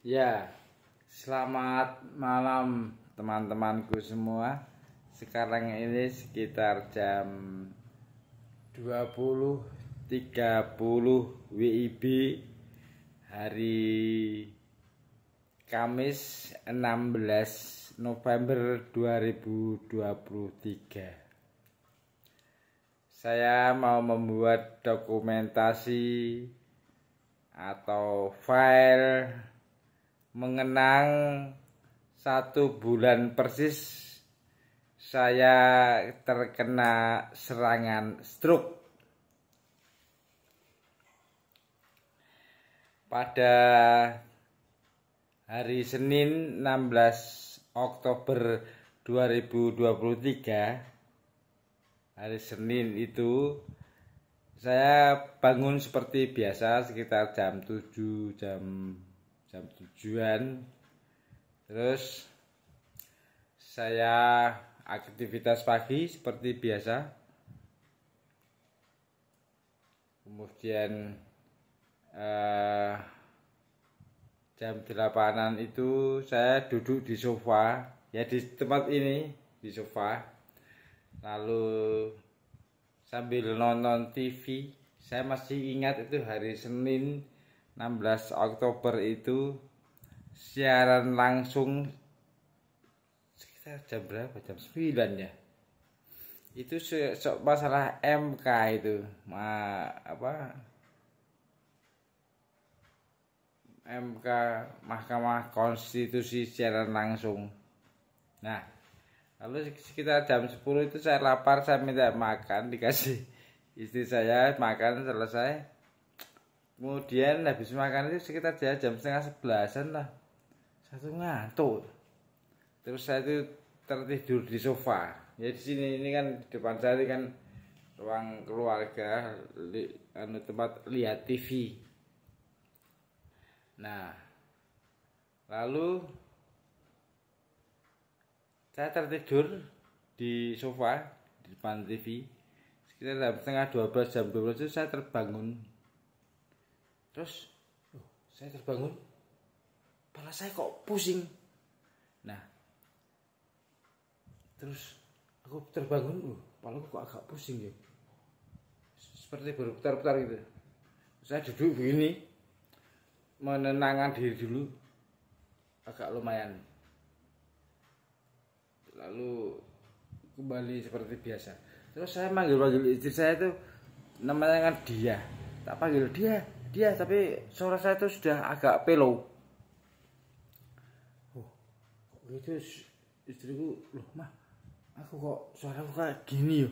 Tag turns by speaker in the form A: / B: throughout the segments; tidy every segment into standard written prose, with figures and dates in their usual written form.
A: Ya, selamat malam teman-temanku semua. Sekarang ini sekitar jam 20.30 WIB hari Kamis 16 November 2023. Saya mau membuat dokumentasi atau file mengenang 1 bulan persis saya terkena serangan stroke. Pada hari Senin 16 Oktober 2023, hari Senin itu saya bangun seperti biasa sekitar jam 7 jam 7-an. Terus saya aktivitas pagi seperti biasa. Kemudian jam 8-an itu saya duduk di sofa, ya di tempat ini, di sofa. Lalu sambil nonton TV. Saya masih ingat itu hari Senin 16 Oktober itu siaran langsung sekitar jam berapa? Jam 9 ya. Itu masalah MK itu. MK Mahkamah Konstitusi siaran langsung. Nah, lalu sekitar jam 10 itu saya lapar, saya minta makan, dikasih istri saya makan selesai. Kemudian habis makan itu sekitar jam setengah 11-an lah. Saya tuh ngantuk. Terus saya itu tertidur di sofa. Ya di sini ini kan depan saya ini kan ruang keluarga, tempat lihat TV. Nah, lalu saya tertidur di sofa di depan TV. Sekitar jam setengah 12, jam 12 itu saya terbangun. Terus saya terbangun, kepala saya kok pusing. Nah, terus aku terbangun, kepala kok agak pusing ya, seperti berputar-putar gitu. Saya duduk begini, menenangkan diri dulu, agak lumayan. Lalu kembali seperti biasa. Terus saya manggil istri saya itu, namanya kan Dia. Tak panggil dia, tapi suara saya itu sudah agak pelo. Kok gitu istriku, loh mah, aku kok suaraku kayak gini ya.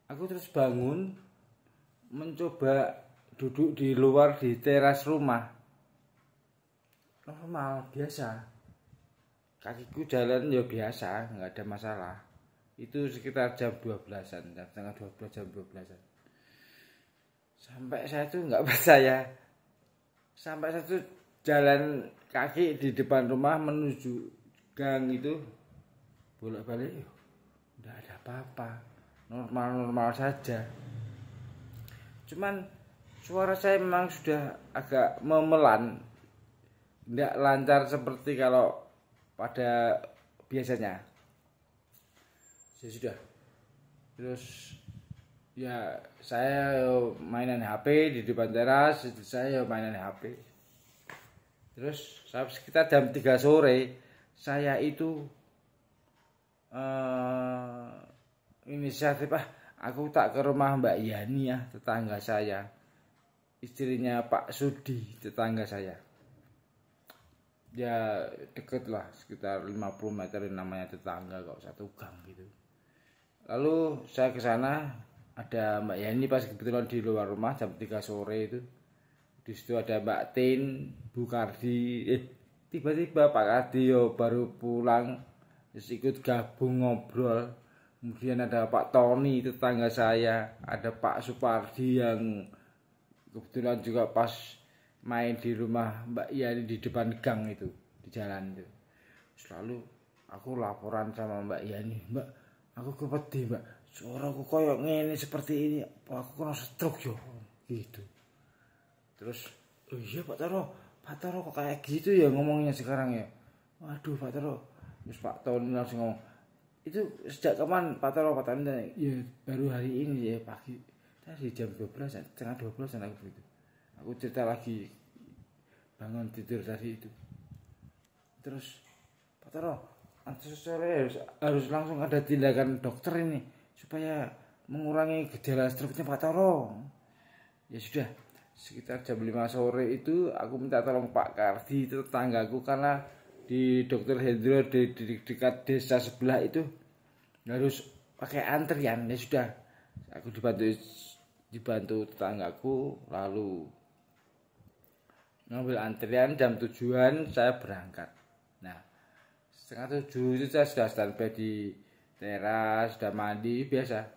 A: Aku terus bangun, mencoba duduk di luar di teras rumah. Normal, biasa. Kakiku jalan ya biasa, nggak ada masalah. Itu sekitar jam 12-an, jam setengah 12, jam 12-an. Sampai saya tuh nggak percaya. Sampai saya tuh jalan kaki di depan rumah menuju gang itu, bolak-balik, nggak ada apa-apa, normal-normal saja. Cuman suara saya memang sudah agak memelan, nggak lancar seperti kalau pada biasanya. Ya sudah. Terus ya saya mainan HP di depan teras, saya mainan HP. Terus sekitar jam 3 sore saya itu inisiatif, aku tak ke rumah Mbak Yani ya, tetangga saya, istrinya Pak Sudi, tetangga saya. Ya deket lah, sekitar 50 meter, namanya tetangga kok, satu gang gitu. Lalu saya ke sana, ada Mbak Yani pas kebetulan di luar rumah jam 3 sore itu. Di situ ada Mbak Tin, Bu Kardi, tiba-tiba Pak Kardio baru pulang, terus ikut gabung ngobrol. Kemudian ada Pak Tony, tetangga saya, ada Pak Supardi yang kebetulan juga pas main di rumah Mbak Yani di depan gang itu, di jalan itu. Selalu aku laporan sama Mbak Yani, Mbak, aku kepedi Mbak, suaraku koyok ngene seperti ini, apa aku kena stroke yo gitu. Terus, oh iya Pak Taro, Pak Toro kok kayak gitu ya ngomongnya sekarang ya. Waduh Pak Toro. Terus Pak Tony langsung ngomong, itu sejak kapan Pak Toro? Pak Tony, ya baru hari ini ya pagi. Tadi jam 12, setengah 12 aku begitu. Aku cerita lagi bangun tidur tadi itu. Terus Pak Toro, sore harus langsung ada tindakan dokter ini supaya mengurangi gejala stroke-nya Pak Toro. Ya sudah, sekitar jam 5 sore itu aku minta tolong Pak Kardi, itu tetanggaku, karena di Dokter Hendro di dekat desa sebelah itu harus pakai antrian. Ya sudah, aku dibantu tetanggaku, lalu ngambil antrian. Jam tujuan saya berangkat. Nah, setengah 7 itu saya sudah standby di teras, sudah mandi biasa,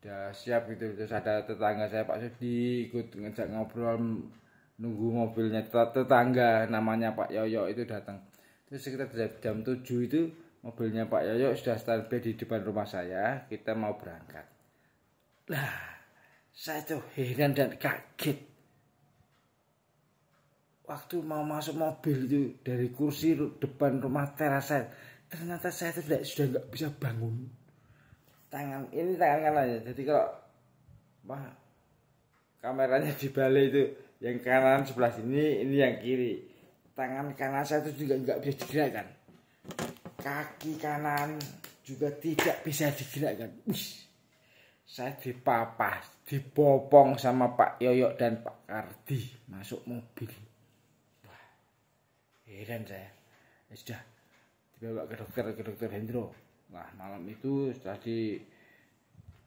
A: udah siap gitu. Terus ada tetangga saya Pak Sudi ikut ngejak ngobrol, nunggu mobilnya tetangga namanya Pak Yoyo itu datang. Terus sekitar jam 7 itu mobilnya Pak Yoyo sudah standby di depan rumah saya, kita mau berangkat. Lah, saya tuh heran dan kaget. Waktu mau masuk mobil itu dari kursi depan rumah teras saya, ternyata saya sudah nggak bisa bangun. Tangan kanan ya. Jadi kalau kameranya dibalik itu, yang kanan sebelah sini, ini yang kiri. Tangan kanan saya itu juga nggak bisa digerakkan. Kaki kanan juga tidak bisa digerakkan. Saya dipopong sama Pak Yoyo dan Pak Kardi masuk mobil. Wah, heran saya. Ya sudah, dibawa ke dokter Hendro. Nah, malam itu setelah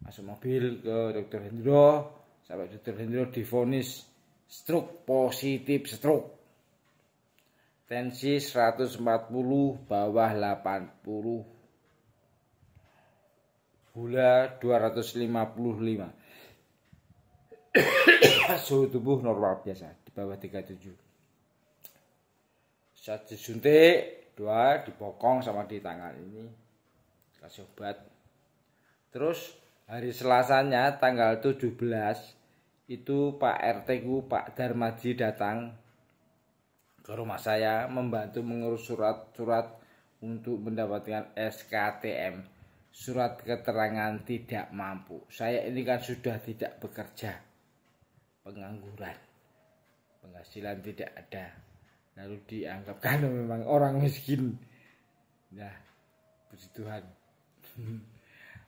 A: masuk mobil ke Dokter Hendro, sampai Dokter Hendro divonis stroke, positif stroke. Tensi 140 bawah 80. Gula 255. Suhu tubuh normal biasa di bawah 37. Saat disuntik, dibokong sama di tangan ini, kasih obat. Terus hari Selasanya tanggal 17 itu Pak RT ku Pak Darmaji datang ke rumah saya membantu mengurus surat-surat untuk mendapatkan SKTM, surat keterangan tidak mampu. Saya ini kan sudah tidak bekerja, pengangguran, penghasilan tidak ada, lalu dianggap karena memang orang miskin. Nah, puji Tuhan.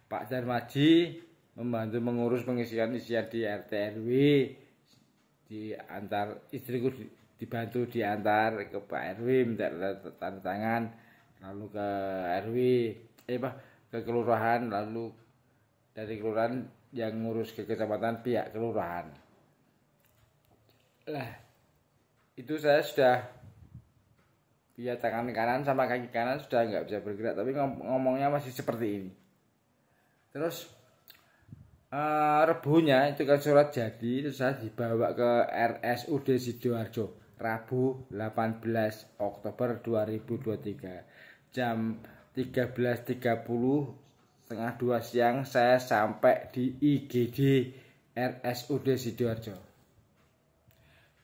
A: Pak Darmaji membantu mengurus pengisian di RT RW, diantar istriku, dibantu diantar ke Pak RW minta tanda tangan, lalu ke RW ke kelurahan, lalu dari kelurahan yang ngurus ke kecamatan pihak kelurahan. Lah, itu saya sudah via tangan kanan sama kaki kanan sudah nggak bisa bergerak, tapi ngomongnya masih seperti ini. Terus Rebunya itu kan surat jadi, terus saya dibawa ke RSUD Sidoarjo Rabu 18 Oktober 2023 jam 13.30, setengah 2 siang saya sampai di IGD RSUD Sidoarjo.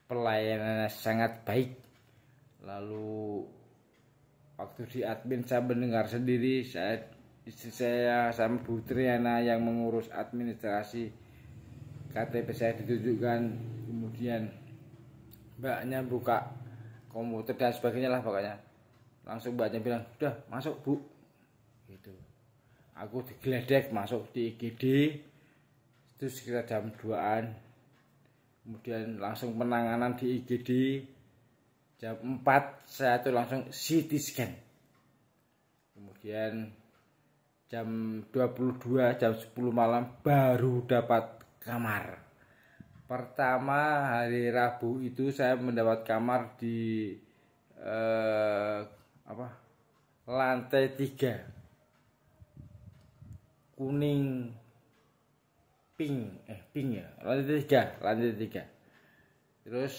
A: Pelayanannya sangat baik. Lalu waktu di admin saya mendengar sendiri, istri saya sama Bu Triana yang mengurus administrasi KTP saya ditunjukkan, kemudian mbaknya buka komputer dan sebagainya lah pokoknya. Langsung mbaknya bilang, "Udah, masuk, Bu." Gitu. Aku digeledek masuk di IGD itu sekitar jam 2-an. Kemudian langsung penanganan di IGD. Jam 4 saya tuh langsung CT scan. Kemudian jam 22, jam 10 malam baru dapat kamar. Pertama hari Rabu itu saya mendapat kamar di lantai 3. Kuning pink ya, lantai 3. Terus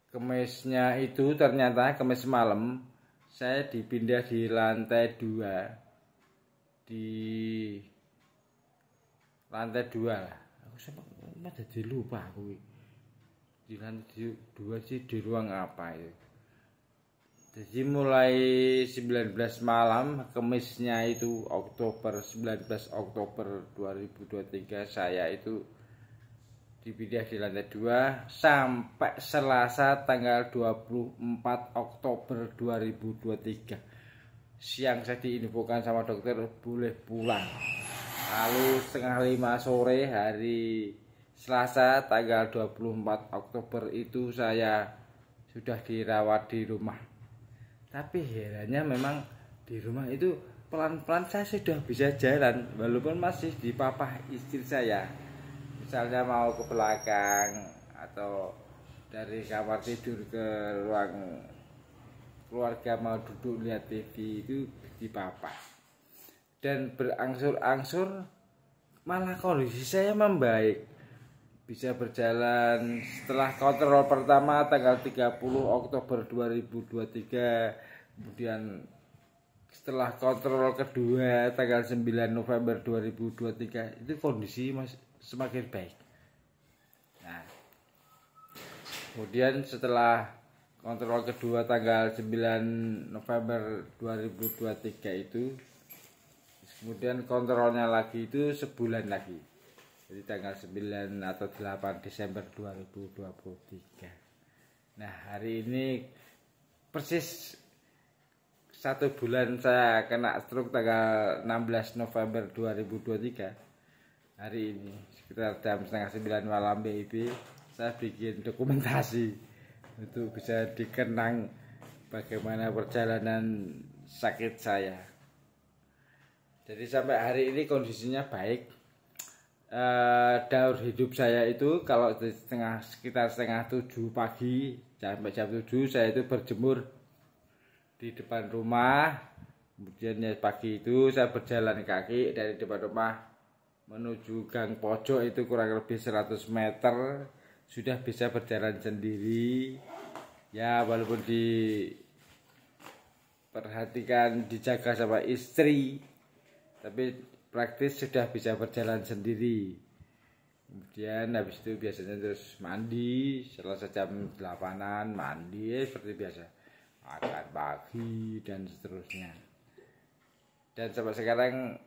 A: Kemisnya itu ternyata Kemis malam saya dipindah di lantai 2. Di lantai 2 lah. Aku sempat jadi lupa aku. di lantai 2 sih di ruang apa itu. Jadi mulai 19 malam, Kemisnya itu 19 Oktober 2023 saya itu dipindah di lantai 2 sampai Selasa tanggal 24 Oktober 2023. Siang saya diinfokan sama dokter boleh pulang. Lalu setengah 5 sore hari Selasa tanggal 24 Oktober itu saya sudah dirawat di rumah. Tapi herannya memang di rumah itu pelan-pelan saya sudah bisa jalan walaupun masih dipapah istri saya. Misalnya mau ke belakang atau dari kamar tidur ke ruang keluarga mau duduk lihat TV itu dipapah. Dan berangsur-angsur malah kondisi saya membaik. Bisa berjalan setelah kontrol pertama tanggal 30 Oktober 2023, kemudian setelah kontrol kedua tanggal 9 November 2023 itu kondisi semakin baik. Nah, kemudian setelah kontrol kedua tanggal 9 November 2023 itu, kemudian kontrolnya lagi itu sebulan lagi. Jadi tanggal 9 atau 8 Desember 2023. Nah, hari ini persis 1 bulan saya kena stroke tanggal 16 November 2023. Hari ini sekitar jam setengah 9 malam BIB saya bikin dokumentasi untuk bisa dikenang bagaimana perjalanan sakit saya. Jadi sampai hari ini kondisinya baik. Daur hidup saya itu kalau sekitar setengah 7 pagi sampai jam 7 saya itu berjemur di depan rumah. Kemudian ya pagi itu saya berjalan kaki dari depan rumah menuju gang pojok itu kurang lebih 100 meter. Sudah bisa berjalan sendiri. Ya walaupun diperhatikan, dijaga sama istri, tapi praktis sudah bisa berjalan sendiri. Kemudian habis itu biasanya terus mandi, selesai jam 8-an mandi seperti biasa, makan pagi dan seterusnya. Dan sampai sekarang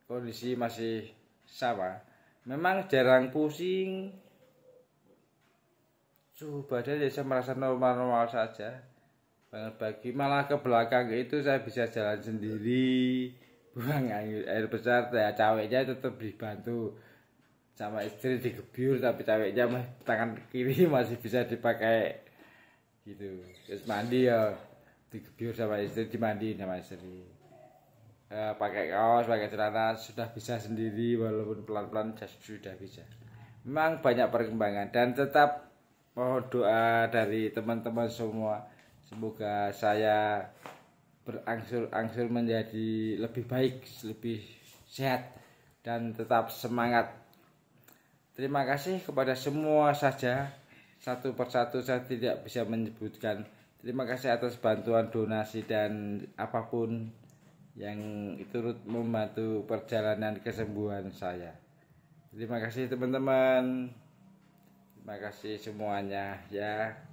A: kondisi masih sama. Memang jarang pusing, suhu badan saya merasa normal-normal saja. Bangun pagi malah ke belakang itu saya bisa jalan sendiri, buang air besar. Ya caweknya tetap dibantu sama istri digebyur, tapi caweknya tangan kiri masih bisa dipakai gitu. Terus mandi ya digebyur sama istri, dimandiin sama istri. Pakai kaos, pakai celana sudah bisa sendiri walaupun pelan-pelan sudah bisa. Memang banyak perkembangan dan tetap mohon doa dari teman-teman semua. Semoga saya berangsur-angsur menjadi lebih baik, lebih sehat, dan tetap semangat. Terima kasih kepada semua saja. Satu persatu saya tidak bisa menyebutkan. Terima kasih atas bantuan donasi dan apapun yang turut membantu perjalanan kesembuhan saya. Terima kasih teman-teman. Terima kasih semuanya ya.